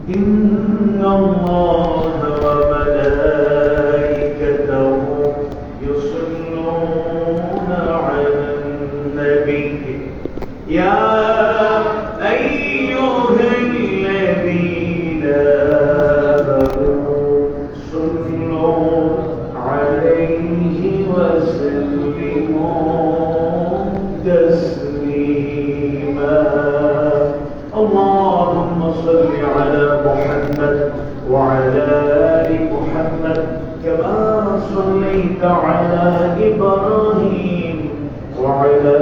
إن الله وملائكته يصلون على النبي يا أيها الذين آمنوا صلوا عليه وسلموا تسليما اللهم صل على محمد وعلى آل محمد كما صليت على إبراهيم وعلى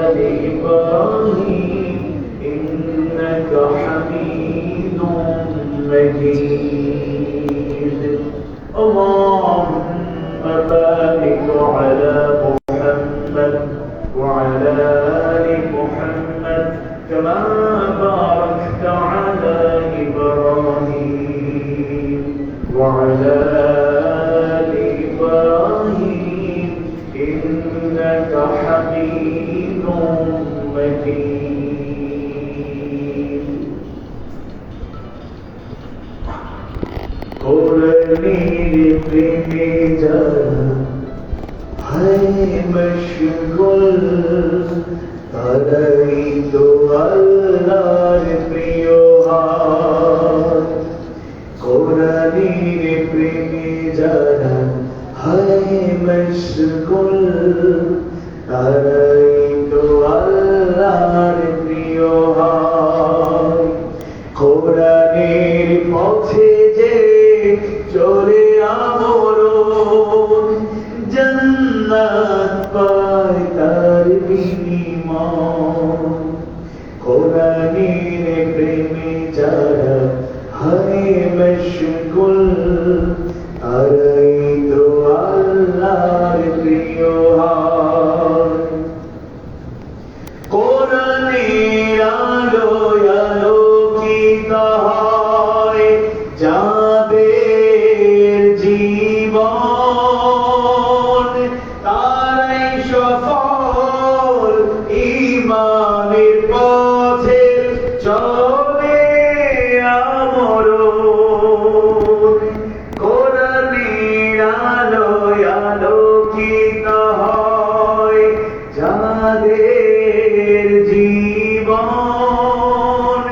آل إبراهيم إنك حميد مجيد اللهم بارك على محمد وعلى آل محمد كما باركت على إبراهيم وعلى آل إبراهيم إنك حميد مجيد قرني بميزان هاي مشغول তারাই তো আল্লাহর প্রিয় হাত কোরআনের প্রেমে যারা হয় মশগুল তারাই তো আল্লাহর প্রিয় হাত কোরআনের পথে যে চলে আমরণ জান্নাত পায় তার বিনিময় কোরআনের প্রেমে যারা হয় মশগুল তারাই তো আল্লাহর প্রিয় হয় কোরআনের আলোয় আলোকিত হয় যাদের জীবন তারাই সফল ঈমানের পথে চলে আমরণ কোরআনের আলোয় আলোকিত হয় যাদের জীবন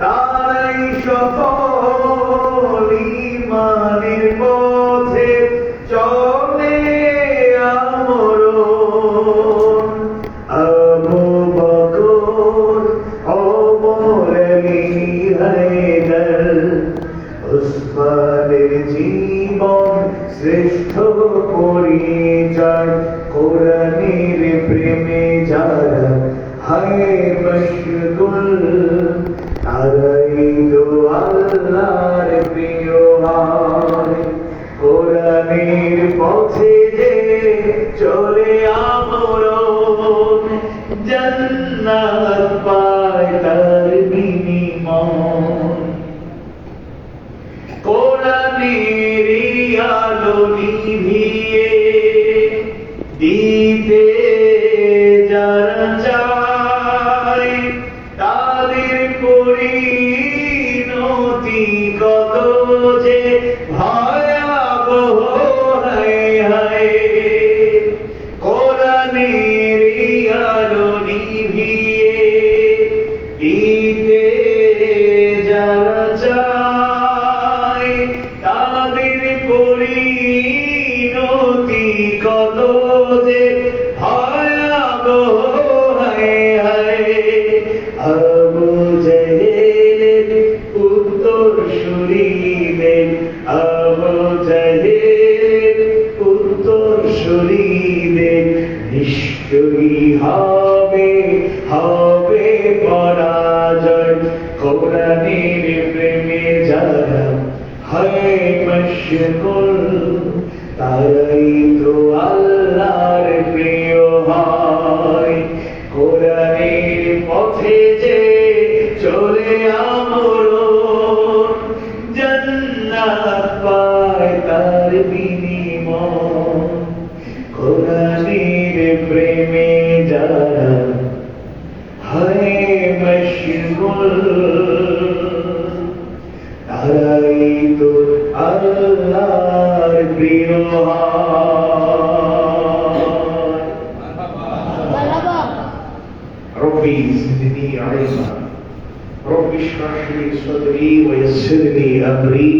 তারাই সফল ঈমানের পথে চলে আমরণ আবু বকর ওমর আলী হায়দার উসমানের জীবন শ্রেষ্ঠ পরিচয় কোরআনের প্রেমে যারা হয় মশগুল তারাই তো আল্লাহর প্রিয় হয় কোরআনের পথে যে চলে আমরণ জান্নাত পায় তার বিনিময় কোরআনের আলো নিভিয়ে দিতে যারা চায় তাদের পরিণতি কত যে ভয়াবহ হায় হায় কোরআনের আলো নিভিয়ে দিতে যারা চায় তাদের পরিণতি কত যে ভয়াবহ হায় হায় আবু জেহেলের উত্তর শুনিলেন আবু জেহেলের উত্তর শুনিলেন নিশ্চয়ই হবে হবে পরাজয় কোরআনের প্রেমে যারা হয় মশগুল তারাই তো আল্লাহর প্রিয় হয় কোরআনের পথে যে চলে আমরণ জান্নাত পায় তার বিনিময় কোরআনের প্রেমে যারা হয় মশগুল اشرح لي صدري ويسر لي امري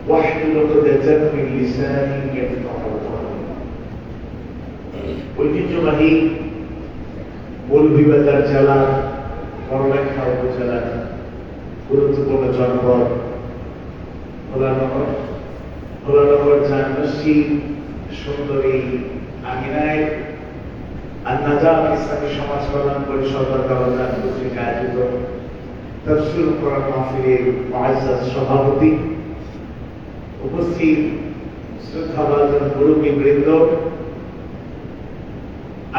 واحلل عقدة من لساني يفقهوا قولي ঐতিহ্যবাহী মৌলভীবাজার জেলার বড়লেখা উপজেলার গুরুত্বপূর্ণ জনপদ ভোলানগর জান মসজিদ সুন্দরী আমিনায় আন-নাজাত ইসলামী সমাজ কল্যাণ পরিষদ কর্তৃক আয়োজিত তাফসীর কোরআন মাহফিলের মুআজ্জাজ সভাপতি, উপস্থিত শ্রদ্ধাভাজন মুরব্বীবৃন্দ,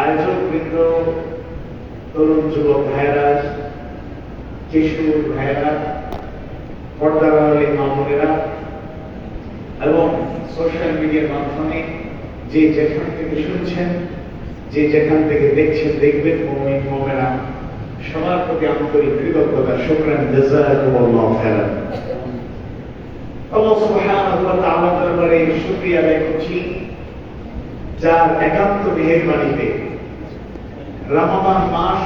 আয়োজকবৃন্দ, তরুণ যুবক ভাইয়েরা, কিশোর ভাইয়েরা, পর্দার আড়ালে মা বোনেরা এবং সোশ্যাল মিডিয়ার মাধ্যমে যে যেখান থেকে শুনছেন, যে যেখান থেকে দেখছেন দেখবেন, মুমিন মুমিনা সবার প্রতি আন্তরিক কৃতজ্ঞতা, শুকরান, জাযাকুমুল্লাহু খায়রান। আল্লাহ সুবহানাহু ওয়া তাআলার দরবারে শুকরিয়া আদায় করছি, যার একান্ত মেহেরবানিতে রমাদান মাস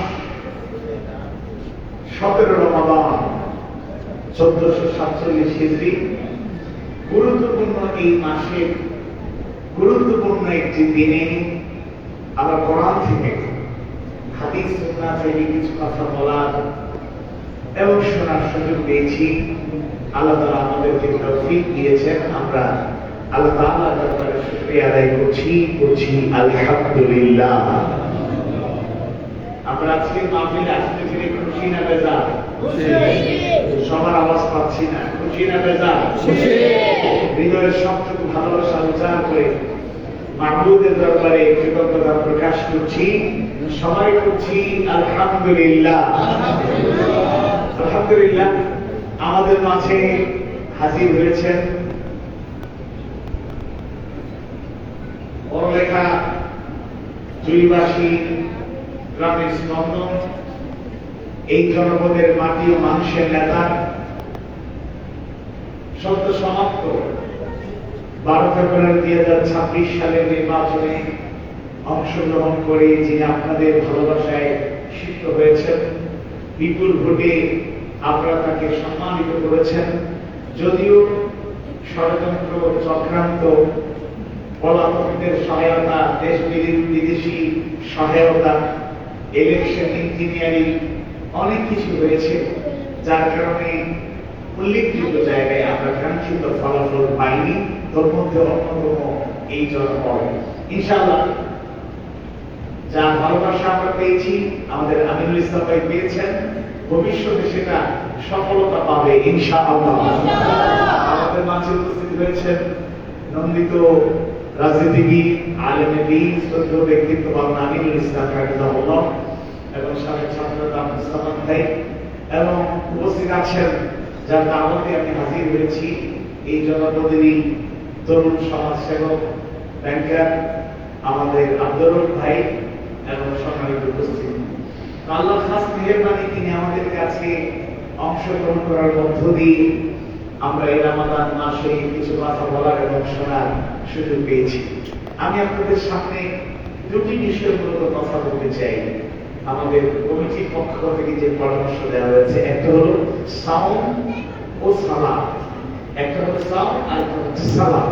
17 রমাদান 1447 হিজরি গুরুত্বপূর্ণ এই মাসে গুরুত্বপূর্ণ একটি দিনে আমরা কোরআন থেকে হাদিস সুন্নাহ থেকে কিছু কথা বলার এবং শোনার সুযোগ পেয়েছি। আল্লাহ তাআলা আমাদেরকে তৌফিক দিয়েছেন। আমরা আল্লাহ তাআলার দরবারে শুকরিয়া আদায় করছি আলহামদুলিল্লাহ। আমরা আজকে মাহফিলে আসতে পেরে খুশি না বেজার? সবার আওয়াজ পাচ্ছি না। খুশি না বেজার? হৃদয়ের সবটুকু ভালোবাসা উচ্চারণ করে মাহবুবের দরবারে কৃতজ্ঞতা প্রকাশ করছি, সবাই করছি আলহামদুলিল্লাহ। আলহামদুলিল্লাহ। আমাদের মাঝে হাজির হয়েছেন বড়লেখা জুড়িবাসী গ্রামের স্পন্দন, এই জনপদের মাটি ও মানুষের নেতা, সদ্য সমাপ্ত 12 ফেব্রুয়ারি 2026 সালের নির্বাচনে অংশগ্রহণ করে যিনি আপনাদের ভালোবাসায় সিক্ত হয়েছেন, বিপুল ভোটে আপনারা তাকে সম্মানিত করেছেন। যদিও ষড়যন্ত্র, চক্রান্ত, পলাতকদের সহায়তা, দেশ বিদেশি সহায়তা, ইলেকশন ইঞ্জিনিয়ারিং অনেক কিছু হয়েছে, যার কারণে উল্লেখযোগ্য জায়গায় আমরা কাঙ্ক্ষিত ফলাফল পাইনি। তোর মধ্যে অন্যতম এই জনপদ। ইনশাআল্লাহ যা ভালোবাসা আমরা পেয়েছি, আমাদের আমিনুল ইসলাম ভাই পেয়েছেন, ভবিষ্যতে সেটা সফলতা পাবে ইনশাআল্লাহ। আমাদের মাঝে উপস্থিত হয়েছেন নন্দিত রাজনীতিবিদ, আলেমে দ্বীন, শ্রদ্ধেয় ব্যক্তিত্ব মাওলানা আমিনুল ইসলাম হাফিজাহুল্লাহ এবং সাবেক ছাত্র মুস্তাফা ভাই, এবং উপস্থিত আছেন যার দাওয়াতে আমি হাজির হয়েছি এই জনপদেরই তরুণ সমাজসেবক, ব্যাংকার আমাদের আব্দুর রব ভাই এবং সম্মানিত উপস্থিত। আল্লাহ খাস মেহেরবানি, তিনি আমাদের কাছে অংশগ্রহণ করার মধ্য দিয়ে আমরা এই রমাদান মাসে কিছু কথা বলার এবং শোনার সুযোগ পেয়েছি। আমি আপনাদের সামনে দুটি বিষয় মূলত কথা বলতে চাই। আমাদের কমিটির পক্ষ থেকে যে পরামর্শ দেওয়া হয়েছে, একটা হলো সাওম ও সালাত। একটা হলো সাওম আর একটা হচ্ছে সালাত।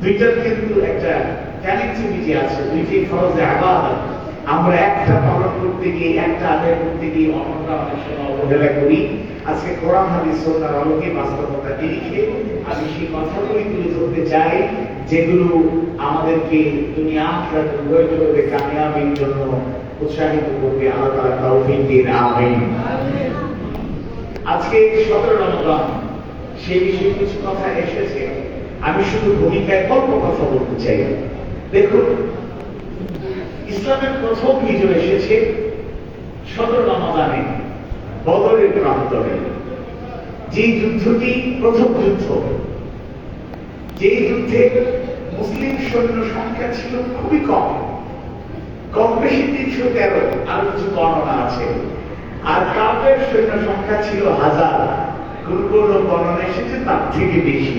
দুইটার কিন্তু একটা কানেক্টিভিটি আছে, দুইটি ফরজে ইবাদত। আমরা একটা পালন করতে গিয়ে, একটা আদায় করতে গিয়ে অন্যটা অনেক সময় অবহেলা করি। আজকে কোরআন হাদিস সুন্নাহর আলোকে বাস্তবতা দেখে আমি সেই কথাগুলি তুলে ধরতে চাই, যেগুলো আমাদেরকে দুনিয়া আখিরাত উভয় জগতে কামিয়াবির জন্য উৎসাহিত করবে। আল্লাহ তাআলা তৌফিক দিন, আমিন। আজকে 17 রমাদান, সেই বিষয়ে কিছু কথা এসেছে। আমি শুধু ভূমিকায় অল্প কথা বলতে চাই। দেখুন, ইসলামের প্রথম বিজয় এসেছে 17 রমাদানে বদরের প্রান্তরে। যে যুদ্ধটি প্রথম যুদ্ধ, যে যুদ্ধে মুসলিম সৈন্য সংখ্যা ছিল খুবই কম, কম বেশি 313, আর কিছু বর্ণনা আছে। আর কাফের সৈন্য সংখ্যা ছিল 1000, কোন কোন বর্ণনা এসেছে তার থেকে বেশি,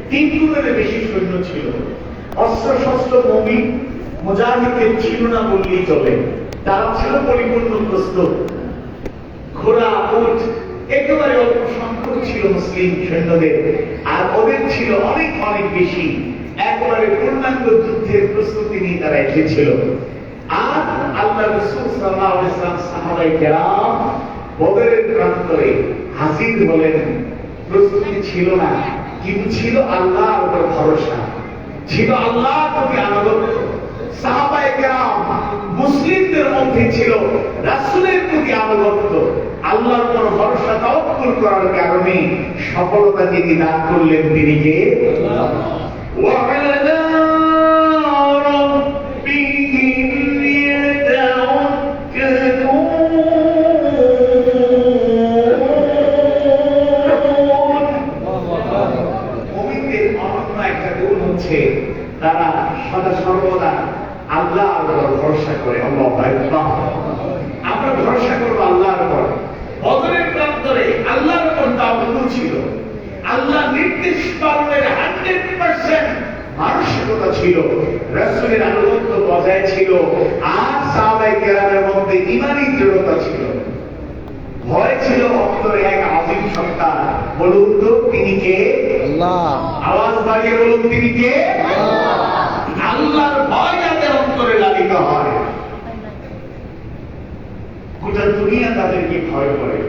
3 গুণের বেশি সৈন্য ছিল। অস্ত্র শস্ত্র মুমিন মুজাহিদের ছিল না বললেই চলে, তারা ছিল পরিপূর্ণ প্রস্তুত। ঘোড়া, উট একেবারে অল্প সংখ্যক ছিল মুসলিম সৈন্যদের, আর ওদের ছিল অনেক অনেক বেশি। একবারে পূর্ণাঙ্গ যুদ্ধের প্রস্তুতি নিয়ে তারা এসেছিল। আর আল্লাহ রাসূল সাল্লাল্লাহু আলাইহি ওয়াসাল্লাম সাহাবায়ে কেরাম বদরের প্রান্তরে হাজির হলেন। প্রস্তুতি ছিল না, কিন্তু ছিল আল্লাহর উপর ভরসা, ছিল আল্লাহর প্রতি আনুগত্য। সাহাবায়ে কেরাম মুসলিমদের মধ্যে ছিল রাসূলের প্রতি আনুগত্য, আল্লাহর উপর ভরসা তাওয়াক্কুল করার কারণে সফলতা যিনি দান করলেন তিনি কে? وعلى ربهم তারা সদা সর্বদা আল্লাহর উপর ভরসা করে। আল্লাহু আকবার। আমরা ভরসা করব আল্লাহর উপর। বদরের প্রান্তরে আল্লাহর উপর তাওয়াক্কুল ছিল, আল্লাহ নির্দেশ পালনের 100% মানসিকতা ছিল, রাসূলের আনুগত্য বজায় ছিল, আর সাহাবায়ে কেরামের মধ্যে ঈমানী দৃঢ়তা ছিল। ভয় ছিল অন্তরে এক আযীম সত্তা। বলুন তো তিনি কে? আল্লাহ। আওয়াজ বাড়িয়ে বলুন তিনি কে? আল্লাহ। আল্লাহর ভয় যাদের অন্তরে লালিত হয়, গোটা দুনিয়া তাদেরকে ভয় করে।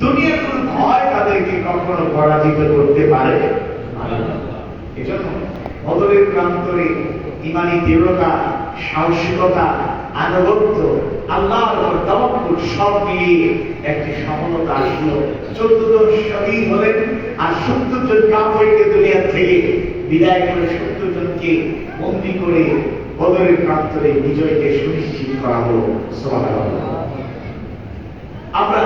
দুনিয়ার কোন ভয় তাদেরকে কখনো পরাজিত করতে পারে না। এজন্য বদরের প্রান্তরে ঈমানী দৃঢ়তা, সাহসিকতা, আনুগত্য, আল্লাহর উপর তাওয়াক্কুল সব মিলিয়ে একটি সফলতা আসলো। 14 জন শহীদ হলেন, আর 70 জন কাফেরকে দুনিয়া থেকে বিদায় করে 70 জনকে বন্দী করে বদরের প্রান্তরে বিজয়কে সুনিশ্চিত করা হলো। সুবহানাল্লাহ। আমরা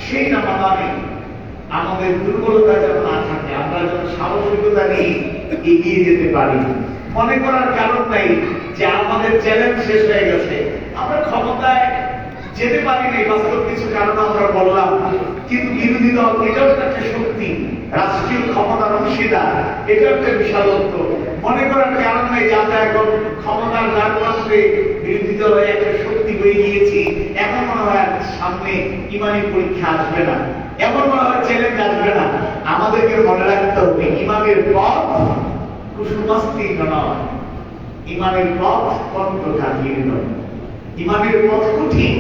সেই রমাদানে আমাদের দুর্বলতা যেন না থাকে, আমরা যেন সাহসিকতা নিয়ে এগিয়ে যেতে পারি। মনে করার কারণ নাই যে আমাদের চ্যালেঞ্জ শেষ হয়ে গেছে, আমরা ক্ষমতায় যেতে পারিনি, বাস্তব কিছু কারণ আমরা বললাম, কিন্তু বিরোধী দল এটাও একটা শক্তি, রাষ্ট্রীয় ক্ষমতার অংশীদার, এটা একটা বিশালত্ব। মনে করার কারণ নেই যে আমরা এখন ক্ষমতার দ্বারপ্রান্তে বিরোধী দল একটা শক্তি হয়ে গিয়েছি, এখন মনে হয় সামনে ঈমানী পরীক্ষা আসবে না, এমন মনে হয় চ্যালেঞ্জ আসবে না। আমাদেরকে মনে রাখতে হবে ঈমানের পথ কুসুমাস্তীর্ণ নয়, ঈমানের পথ কণ্ঠকাকীর্ণ। ঈমানের পথ কঠিন,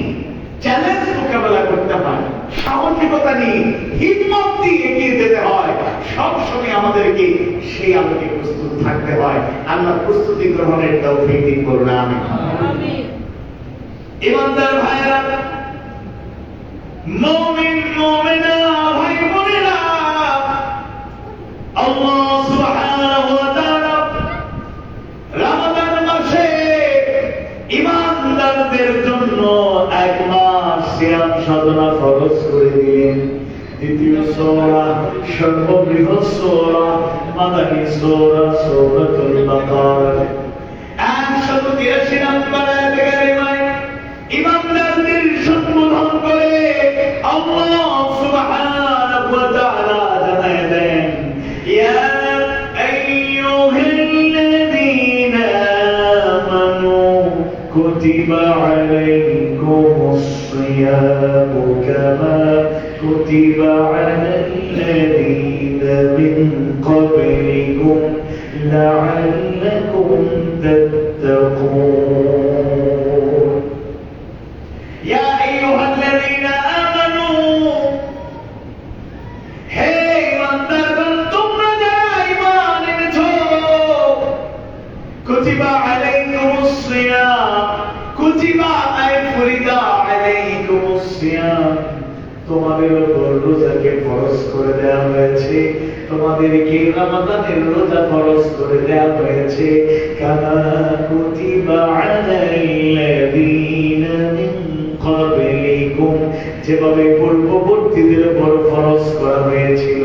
চ্যালেঞ্জ মোকাবেলা করতে হয়, সাহসিকতা নিয়ে হিম্মত দিয়ে এগিয়ে যেতে হয়। সবসময় আমাদেরকে সেই আলোকে প্রস্তুত থাকতে হয়। আল্লাহ প্রস্তুতি গ্রহণের তৌফিক দিন করুন, আমিন। ইমানদার ভাইরা, মুমিন মুমিনা ভাই বোনেরা, আল্লাহ সুবহানাহু ওয়া তাআলা রমাদান মাসে ঈমানদারদের জন্য এক মাস সিয়াম সাধনা ফরজ করে দিলেন। দ্বিতীয় সূরা, সর্ববৃহৎ সূরা, মাদানী সূরা, সূরাতুল বাকারা। 183 নম্বর আয়াতে কারিমায় ঈমানদারদের সম্বোধন করে আল্লাহ সুবহানাহু ওয়া তাআলা জানায় দেন, ইয়া আইয়ুহাল্লাযীনা আমানু কুতিবা আলাইকুমুস সিয়ামু কামা কুতিবা আলাল্লাযীনা মিন ক্বাবলিকুম লাআল্লাকুম তাত্তাকুন। ইয়া আইয়ুহাল্লাযীনা আমানু, হে ঈমানদারগণ, তোমরা যারা ঈমান এনেছো, কুতিবা আলাইকুমুস সিয়াম, কুতিবা আই ফুরিদা আলাইকুমুস সিয়াম, তোমাদের উপর রোজাকে ফরজ করে দেওয়া হয়েছে, তোমাদেরকে রমাদানের রোজা ফরজ করে দেওয়া হয়েছে। কামা কুতিবা আলাল্লাযীনা মিন ক্বাবলিকুম, যেভাবে পূর্ববর্তীদের উপর ফরজ করা হয়েছিল।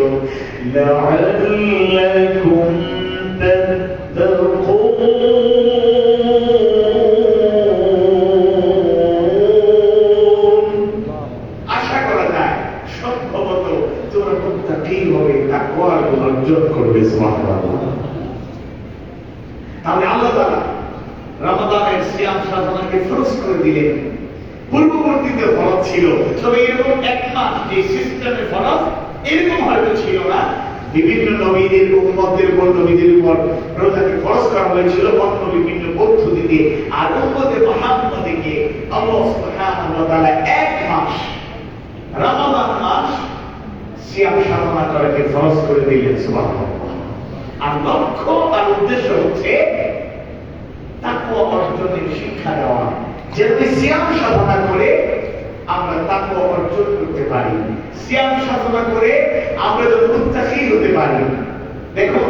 লাআল্লাকুম তাত্তাকুন, আশা করা যায় সম্ভবত তোমরা মুত্তাকী হবে, তাকওয়ার অর্জন করবে। সুবহানাল্লাহ। তাহলে আল্লাহ তাআলা রমাদানের সিয়াম সাধনাকে ফরজ করে দিলেন। পূর্ববর্তীতে ফরজ ছিল, তবে এরকম এক মাস যে সিস্টেমে ফরজ এরকম হয়তো ছিল না। বিভিন্ন নবীদের উম্মতের উপর নবীদের উপর রোজাকে ফরজ করা হয়েছিল অন্য বিভিন্ন পদ্ধতি দিয়ে। আর উম্মতে মুহাম্মাদকে আল্লাহ সুবহানাহু ওয়া তাআলা এক মাস রমাদান মাস সিয়াম সাধনা করাকে ফরজ করে দিলেন। সুবহানাল্লাহ। আর লক্ষ্য আর উদ্দেশ্য হচ্ছে তাকওয়া অর্জনের শিক্ষা দেওয়া, যেন সিয়াম সাধনা করে আমরা তাকওয়া অর্জন করতে পারি, সিয়াম সাধনা করে আমরা যেন মুত্তাকি হতে পারি। দেখো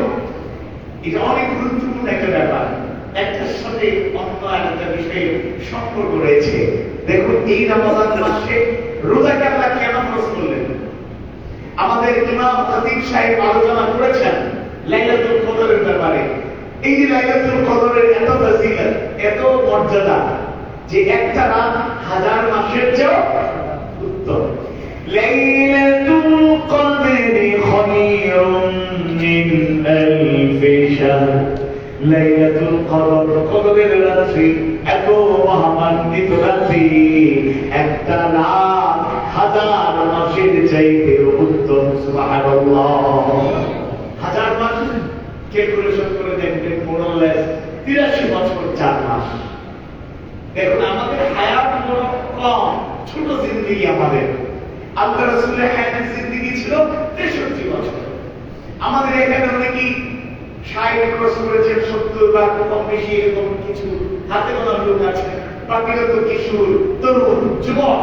এটা অনেক গুরুত্বপূর্ণ একটা ব্যাপার, একটার সাথে অন্য একটা বিষয়ের সম্পর্ক রয়েছে। দেখুন এই রমাদান মাসে রোজাকে আল্লাহ কেন ফরজ করলেন? আমাদের ইমাম খতিব সাহেব আলোচনা করেছেন লাইলাতুল কদরের ব্যাপারে। এই যে লাইলাতুল কদরের এত ফজিলত, এত মর্যাদা, যে একটা রাত হাজার মাসের চেয়ে উত্তম। লাইলাতুল কদরি খায়রুম মিন আলফি শাহর। লাইলাতুল কদর, কদরের রাত্রি এত মহামান্বিত রাত্রি, একটা রাত হাজার মাসের চাইতে উত্তম। সুবহানাল্লাহ। হাজার মাস ক্যালকুলেশন করে দেখবেন মোরালেস 83 বছর 4 মাস। দেখুন আমাদের হায়াত বড় কম, ছোট জিন্দেগি আমাদের। আল্লাহ রাসূলের হায়াতের জিন্দেগি ছিল 63 বছর। আমাদের এখানে অনেকেই 60 ক্রস করেছেন, 70 বা কম বেশি এরকম কিছু হাতে গোনা লোক আছে, বাকিরা তো কিশোর, তরুণ, যুবক।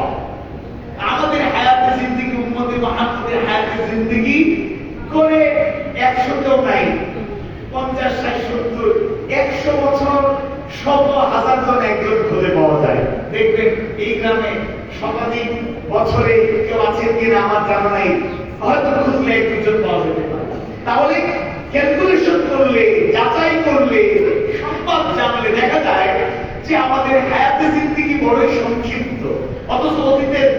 আমাদের হায়াতের জিন্দেগি উম্মতে মুহাম্মাদের হায়াতের জিন্দেগি করে 100 নাই, 50, 60, 70, 100 বছর, শত হাজার জন একজন খুঁজে পাওয়া যায়। দেখবেন এই গ্রামে শতাধিক বছরে কেউ আছেন কিনা আমার জানা নাই, হয়তো খুঁজলে 1-2 জন পাওয়া যেতে পারে। তাহলে ক্যালকুলেশন করলে, যাচাই করলে, সংবাদ জানলে দেখা যায় যে আমাদের হায়াতে জিন্দেগি বড়ই সংক্ষিপ্ত। অথচ অতীতের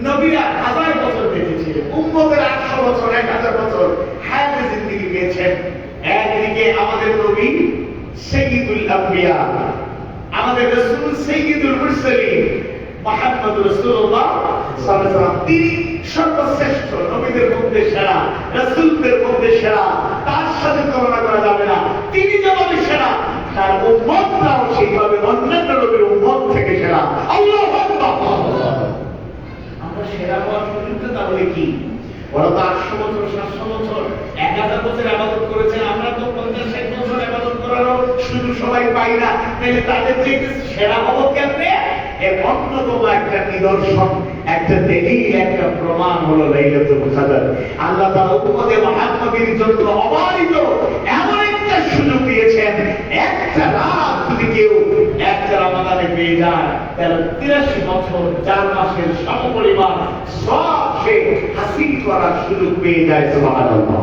নবীরা 1000 বছর বেঁচেছিলেন, উম্মতের 800 বছর, 1000 বছর হায়াতে জিন্দেগি পেয়েছেন। একদিকে আমাদের নবী সাইয়্যিদুল আম্বিয়া, আমাদের রাসূল সাইয়্যিদুল মুরসালিন মুহাম্মদ রাসূলুল্লাহ সাল্লাল্লাহু আলাইহি ওয়াসাল্লাম, তিনি সর্বশ্রেষ্ঠ, নবীদের মধ্যে সেরা, রাসূলদের মধ্যে সেরা, তার সাথে তুলনা করা যাবে না। তিনি যেভাবে সেরা, তার উম্মতরাও সেইভাবে অন্যান্য নবীর উম্মত থেকে সেরা। আল্লাহু আকবার। আমরা সেরা হওয়ার সুযোগটা তাহলে কি? ওরা তো 800 বছর, 700 বছর, 1000 বছর ইবাদত করেছেন, আমরা তো 50-60 বছর ইবাদত করারও সুযোগ সবাই পাই না। তাহলে তাদের যে সেরা হবো কেমনে? এর অন্যতম একটা নিদর্শন, একটা দলিল, একটা প্রমাণ হলো লাইলাতুল কদর। আল্লাহ তাআলা উম্মতে মুহাম্মাদের জন্য অবারিত এমন একটা সুযোগ দিয়েছেন, একটা রাত যদি কেউ একটা রমাদানে পেয়ে যায়, তাহলে 83 বছর 4 মাসের সমপরিমাণ সব সে হাসিল করার সুযোগ পেয়ে যায়। সুবহানাল্লাহ।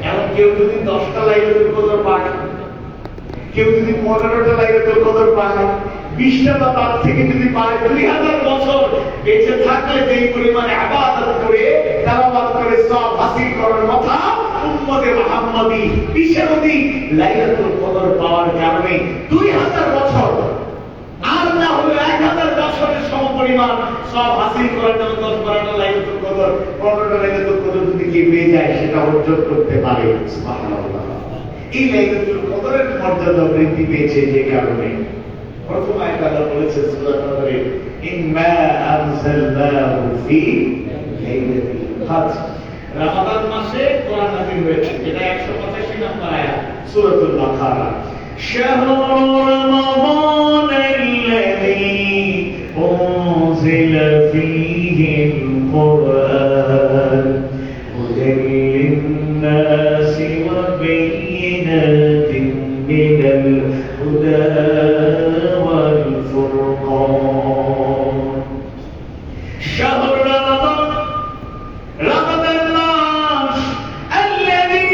এখন কেউ যদি 10টা লাইলাতুল কদর পায়, কেউ যদি 15টা লাইলাতুল কদর পায়, 20টা বা তার থেকে যদি পায়, 2000 বছর বেঁচে থাকলে যেই পরিমাণে ইবাদত করে, তেলাওয়াত করে সব হাসিল করার কথা, উম্মতে মুহাম্মাদি 20 লাইলাতুল কদর পাওয়ার কারণে 2000 বছর, আর না হলে 1000 বছরের সমপরিমাণ সব হাসিল করার জন্য 10-12টা লাইলাতুল কদর, 15টা লাইলাতুল কদর যদি কেউ পেয়ে যায়, সেটা অর্জন করতে পারে। সুবহানাল্লাহ। এই লাইলাতুল কদরের মর্যাদা বৃদ্ধি পেয়েছে যে কারণে প্রথম আয়াত আল্লাহ বলেছেন সূরা কদরে, ইন্না আনজালনাহু ফি লাইলাতুল কদর। রমাদান মাসে কোরআন নাযিল হয়েছে, এটা 185 নম্বর আয়াত সূরাতুল বাকারা। শাহরু রমাদানাল্লাযী উনজিলা ফীহিল কুরআন হুদাল লিন-নাসি ওয়া বায়িনাতিন মিনাল হুদা ওয়াল ফুরকান। শাহরু রমাদান, রমাদান মাস, আল্লাযী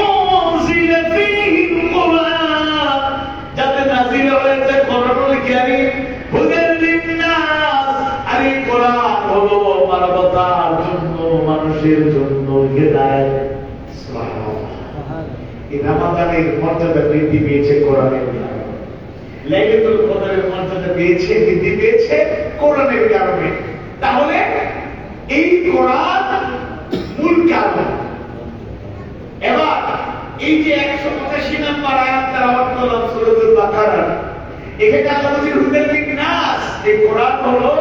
উনজিলা ফীহিল কুরআন, যাতে নাযিল হয়েছে কোরআনুল কারীম, হুদাল লিন-নাস, আর এই কোরআন হলো মানবতার জন্য, মানুষের জন্য হিদায়াত। সুবহানাল্লাহ। এই রমাদানের মর্যাদা বৃদ্ধি পেয়েছে কোরআনের কারণে, লাইলাতুল কদরের মর্যাদা পেয়েছে, বৃদ্ধি পেয়েছে কোরআনের কারণে। তাহলে এই কোরআন মূল কারণ। এবার এই যে 185 নম্বর আয়াত তেলাওয়াত করলাম সূরাতুল বাকারা, এখানে আল্লাহ বলেন হুদাল লিন-নাস, এই কোরআন হলো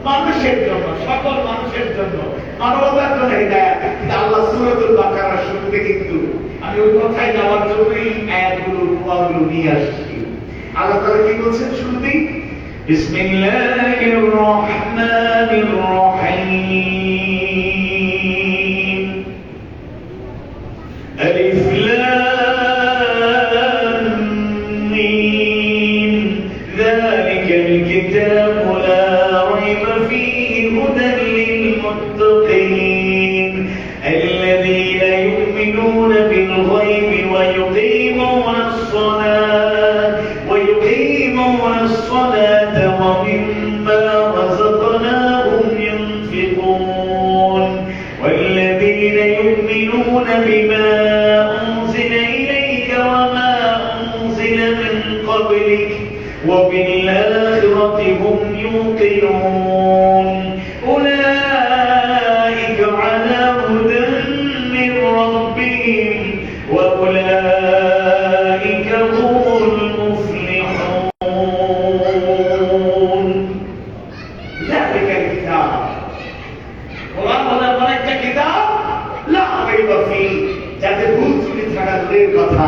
মানুষের জন্য, সকল মানুষের জন্য, মানবতার জন্য হিদায়াত। কিন্তু আল্লাহ সূরাতুল বাকারার শুরুতে কিন্তু আমি ওই কথায় যাওয়ার জন্যই আয়াতগুলো উপমাগুলো নিয়ে আসছি। আল্লাহ তাআলা কি বলছেন শুরুতেই? বিসমিল্লাহির রহমানির রহিম, আলিফ লাম মিম, যালিকাল কিতাবু লা রাইবা ফীহি হুদাল লিল মুত্তাকিন আল্লাযীনা ইউমিনুনা বিল গায়বি ওয়া yuqimunas সালাতা ওয়া মিম্মা রাযাকনাহুম ينفقون والذين يؤمنون بما أنزل إليك وما أنزل من قبلك وبالآخرة هم يوقنون أولئك على هدى من ربهم وأولئك هم المفلحون ذلك الكتاب কোরআন হলো এমন একটা কিতাব লা রাইবা ফীহি, যাতে ভুল ত্রুটি থাকা দূরের কথা,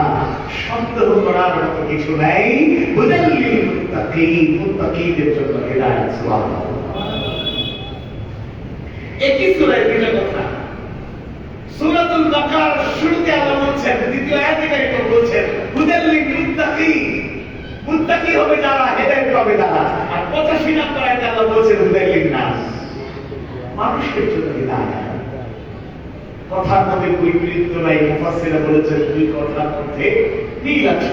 সন্দেহ করার মতো কিছু নাই। হুদাল লিল মুত্তাকিন, মুত্তাকিদের জন্য হিদায়াত। সুবহানাল্লাহ। একই সূরায় দুটো কথা। সূরাতুল বাকারার শুরুতে আল্লাহ বলছেন, দ্বিতীয় আয়াতে কারিমা বলছেন হুদাল লিল মুত্তাকিন, মুত্তাকি হবে যারা, হিদায়াত পাবে তারা। আর 85 নম্বর আয়াতে আল্লাহ বলছেন হুদাল লিন-নাস, মানুষের জন্য হিদায়াত। কথার মধ্যে বৈপরীত্য নাই। মুফাসসিররা বলেছেন দুই কথার মধ্যে মিল আছে।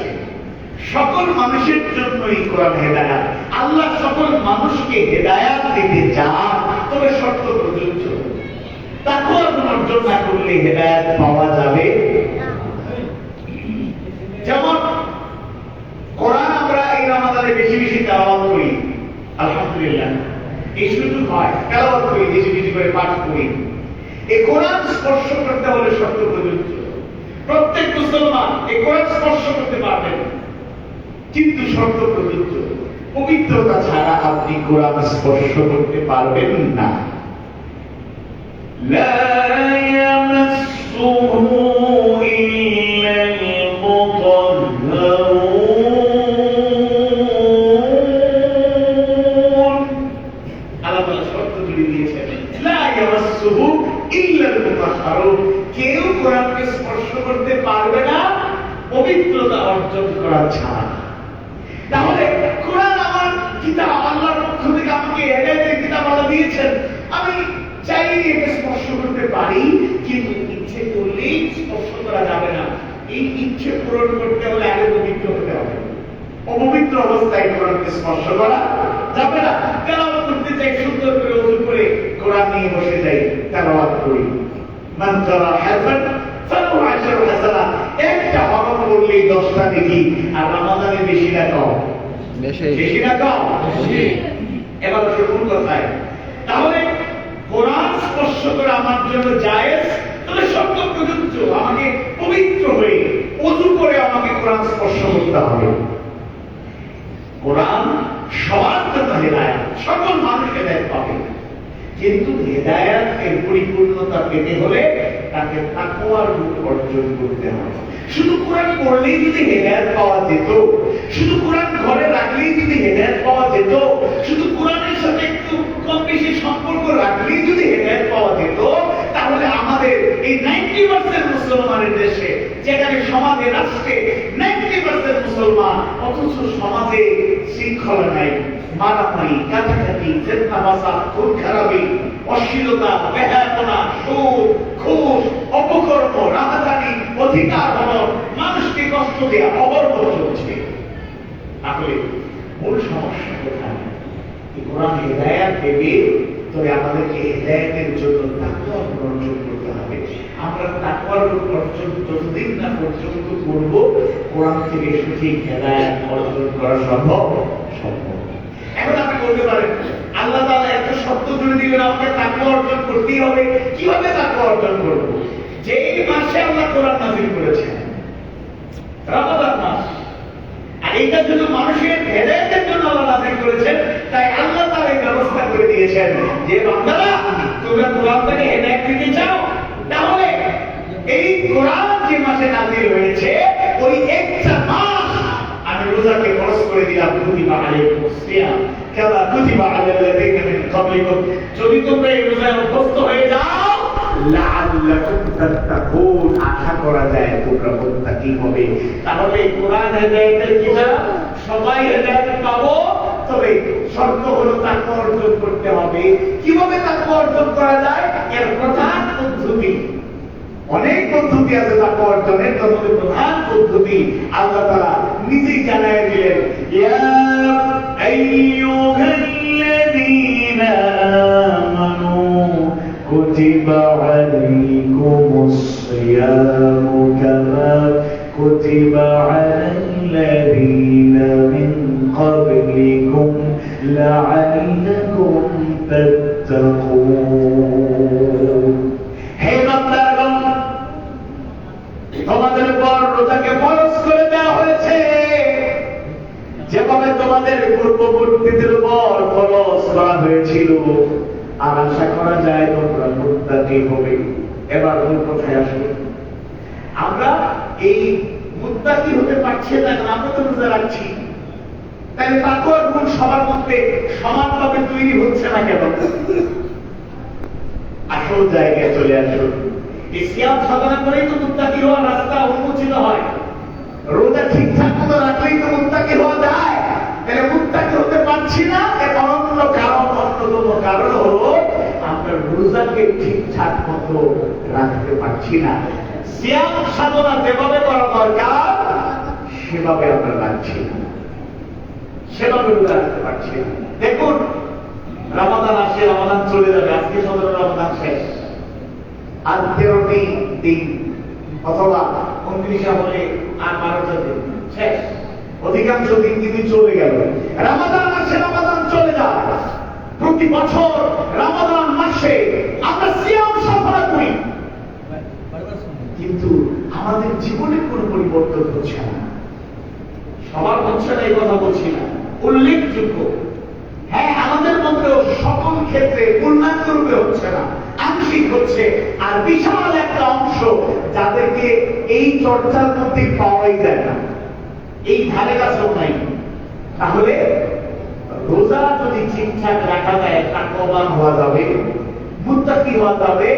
সকল মানুষের জন্য এই কোরআন হিদায়াত। আল্লাহ সকল মানুষকে হিদায়াত দিতে চান, তবে শর্ত প্রযোজ্য। তাকওয়া অর্জন না করলে হিদায়াত পাওয়া যাবে না। যেমন কোরআন আমরা এই রমাদানে বেশি বেশি তেলাওয়াত করি, আলহামদুলিল্লাহ। এই সুযোগ হয়, তেলাওয়াত করি, বেশি বেশি করে পাঠ করি। এই কোরআন স্পর্শ করতে হলে শর্ত প্রযোজ্য। প্রত্যেক মুসলমান এই কোরআন স্পর্শ করতে পারবেন, কিন্তু শর্ত প্রযোজ্য। পবিত্রতা ছাড়া আপনি কোরআন স্পর্শ করতে পারবেন না। লা ইয়ামাসসুহু ইল্লাল মুতাহহারুন। আল্লাহ তাআলা শর্ত জুড়ে দিয়েছেন, লা ইয়ামাসসুহু ইল্লাল মুতাহহারুন, কেউ কোরআনকে স্পর্শ করতে পারবে না পবিত্রতা অর্জন করা ছাড়া। তাহলে কোরআন আমার কিতাব, আল্লাহর পক্ষ থেকে আমাকে হেদায়েতের কিতাব আল্লাহ দিয়েছেন। আমি চাইলে একে স্পর্শ করতে পারি, কিন্তু ইচ্ছে করলেই স্পর্শ করা যাবে না। এই ইচ্ছে পূরণ করতে হলে আগে পবিত্র হতে হবে। অপবিত্র অবস্থায় কোরআনকে স্পর্শ করা যাবে না। তেলাওয়াত করতে চাই, সুন্দর করে ওযু করে কোরআন নিয়ে বসে যাই, তেলাওয়াত করি। মান ক্বারা হারফান ফালাহু আশরু হাসানাত, একটা হরফ পড়লেই 10টা নেকি। আর রমাদানে বেশি না কম? বেশি না কম? বেশি। এবার শুনুন কথায়। তাহলে কোরআন স্পর্শ করা আমার জন্য জায়েজ, তবে শর্ত প্রযোজ্য। আমাকে পবিত্র হয়ে ওযু করে আমাকে কোরআন স্পর্শ করতে হবে। কোরআন সবার জন্য হিদায়াত, সকল মানুষ হিদায়াত পাবে। কিন্তু হিদায়াতের পরিপূর্ণতা পেতে হলে তাকে তাকওয়ার রূপ অর্জন করতে হবে। শুধু কোরআন পড়লেই যদি হিদায়াত পাওয়া যেত, শুধু কোরআন ঘরে রাখলেই যদি হিদায়াত পাওয়া যেত, শুধু কোরআনের সাথে একটু কম বেশি সম্পর্ক রাখলেই যদি হিদায়াত পাওয়া যেত, তাহলে আমাদের এই 90% মুসলমানের দেশে, যেখানে সমাজে রাষ্ট্রে 90% মুসলমান, অথচ সমাজে শৃঙ্খলা নাই, মারামারি, কাটাকাটি, জেদ্দা বাসা, খুন খারাপি, অশ্লীলতা, বেহায়াপনা, সুদ, ঘুষ, অপকর্ম, রাহাজানি, অধিকার হনন, মানুষকে কষ্ট দেয়া অবরোধ চলছে। তাহলে মূল সমস্যা কোথায়? কোরআন হিদায়াত দেবে, তবে আমাদেরকে হিদায়াতের জন্য তাকওয়া অর্জন করতে হবে। আমরা তাকওয়ার অর্জন যতদিন না পর্যন্ত করব, কোরআন থেকে সঠিক হিদায়াত অর্জন করা সম্ভব। এখন আপনি বলতে পারেন, আল্লাহ শর্ত জুড়ে দিলেন আমাকে তাকওয়া অর্জন করতেই হবে। কিভাবে তাকওয়া অর্জন করব? যেই মাসে আল্লাহ কোরআন নাযিল করেছেন, রমাদান মাস, আর এইটা শুধু মানুষের হেদায়েতের জন্য আল্লাহ নাযিল করেছেন, তাই আল্লাহ তাআলা এই ব্যবস্থা করে দিয়েছেন যে বান্দারা তোমরা কোরআন থেকে হেদায়েত পেতে চাও, তাহলে এই কোরআন যে মাসে নাযিল হয়েছে ওই একটা মাস আমি রোজাকে ফরজ করে দিলাম। কুতিবা আলাইকুমুস সিয়াম কামা কুতিবা আলাল্লাযীনা মিন ক্বাবলিকুম, যদি তোমরা এই রোজায় অভ্যস্ত হয়ে যাও লাআল্লাকুম তাত্তাকুন, আশা করা যায় তোমরা মুত্তাকি হবে। তাহলে কোরআন হেদায়েতের কিতাব, সবাই হেদায়েত পাবো, তবে শর্ত হলো তাকওয়া অর্জন করতে হবে। কিভাবে তাকওয়া অর্জন করা যায়? এর প্রধান পদ্ধতি, অনেক পদ্ধতি আছে তাকওয়া অর্জনের, তার মধ্যে প্রধান পদ্ধতি আল্লাহ তাআলা নিজেই জানায় দিলেন, ইয়া আইয়ুহাল্লাযীনা আমানু কুতিবা আলাইকুমুস সিয়ামু কামা কুতিবা আলাল্লাযীনা মিন ক্বাবলিকুম লাআল্লাকুম তাত্তাকুন। হে বান্দাগণ, তোমাদের উপর রোজাকে ফরজ করে দেওয়া হয়েছে যেভাবে তোমাদের পূর্ববর্তীদের উপর ফরজ করা হয়েছিল, আর আশা করা যায় তোমরা মুত্তাকি হবে। এবার মূল কথায় আসুন, আমরা এই মুত্তাকি হতে পারছি না, কারণ আমরা তো রোজা রাখছি, তাই তাকওয়ার গুণ সবার মধ্যে সমানভাবে তৈরি হচ্ছে না কেন? আসল জায়গায় চলে আসুন। এই সিয়াম সাধনা করেই তো মুত্তাকি হওয়ার রাস্তা উন্মোচিত হয়। রোজা ঠিকঠাক মতো রাখলেই তো মুত্তাকি হওয়া যায়। তাহলে মুত্তাকি হতে পারছি না, এর অন্যতম কারণ হলো আমরা রোজাকে ঠিকঠাক মতো রাখতে পারছি না। সিয়াম সাধনা যেভাবে করা দরকার সেভাবে আমরা রাখছি না, সেভাবে রোজা রাখতে পারছি না। দেখুন, রমাদান আসে, রমাদান চলে যাবে, আজকে 17 রমাদান শেষ, আর 13টি দিন অথবা 29 হলে আর 12টা দিন শেষ, অধিকাংশ দিন কিন্তু চলে গেল। রমাদান আসে, রমাদান চলে যায়। প্রতি বছর রমাদান মাসে আমরা সিয়াম সাধনা করি, কিন্তু আমাদের জীবনে কোনো পরিবর্তন হচ্ছে না। সবার হচ্ছে না এই কথা বলছি না, উল্লেখযোগ্য। হ্যাঁ, আমাদের মধ্যে সকল ক্ষেত্রে পূর্ণাঙ্গ রূপে হচ্ছে না, আংশিক হচ্ছে। আর বিশাল একটা অংশ যাদেরকে এই চর্চার মধ্যে পাওয়াই যায় না, এই ধারে কাছেও নাই। তাহলে রোজা যদি ঠিকঠাক রাখা যায়, তাকওয়াবান হওয়া যাবে, মুত্তাকি হওয়া যাবে।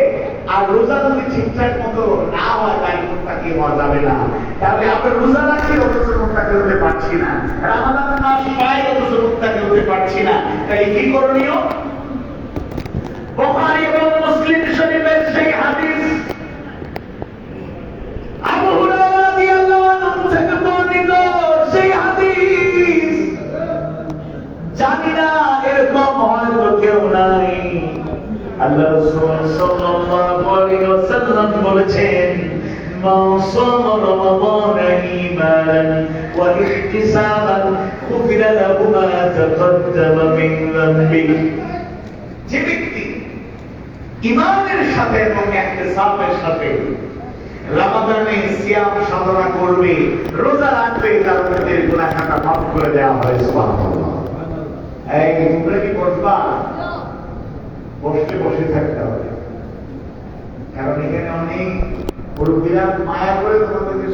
আর রোজা যদি ঠিকঠাক মতো না হওয়া যায়, মুত্তাকি হওয়া যাবে না। তাহলে আমরা রোজা রাখি অথচ মুত্তাকি হতে পারছি না, রমাদান মাস পাই অথচ মুত্তাকি হতে পারছি না। তাই কি করণীয়? বুখারী এবং মুসলিম শরীফের সেই হাদিস, আবু হুরায়রা রাদিয়াল্লাহু আনহু থেকে বর্ণিত সেই হাদিস, জানি না এরকম হয়তো কেউ নাই। আল্লাহ রাসূল সাল্লাল্লাহু আলাইহি ওয়াসাল্লাম বলেছেন, মান সামা রমাদান ঈমানান ওয়া ইহতিসাবান গুফিরা লাহু মা তাকাদ্দামা মিন যামবিহি। যে ব্যক্তি ঈমানের সাথে এবং ইহতিসাবের সাথে রমাদানে সিয়াম সাধনা করবে, রোজা রাখবে, তার মধ্যে গুনাহ খাতা মাফ করে দেওয়া হয়। সুবহানাল্লাহ। এই তোমরা কি করবা? বসে বসে থাকতে হবে, কারণ এখানে অনেক মুরব্বীরা মায়া করে তোমাদেরকে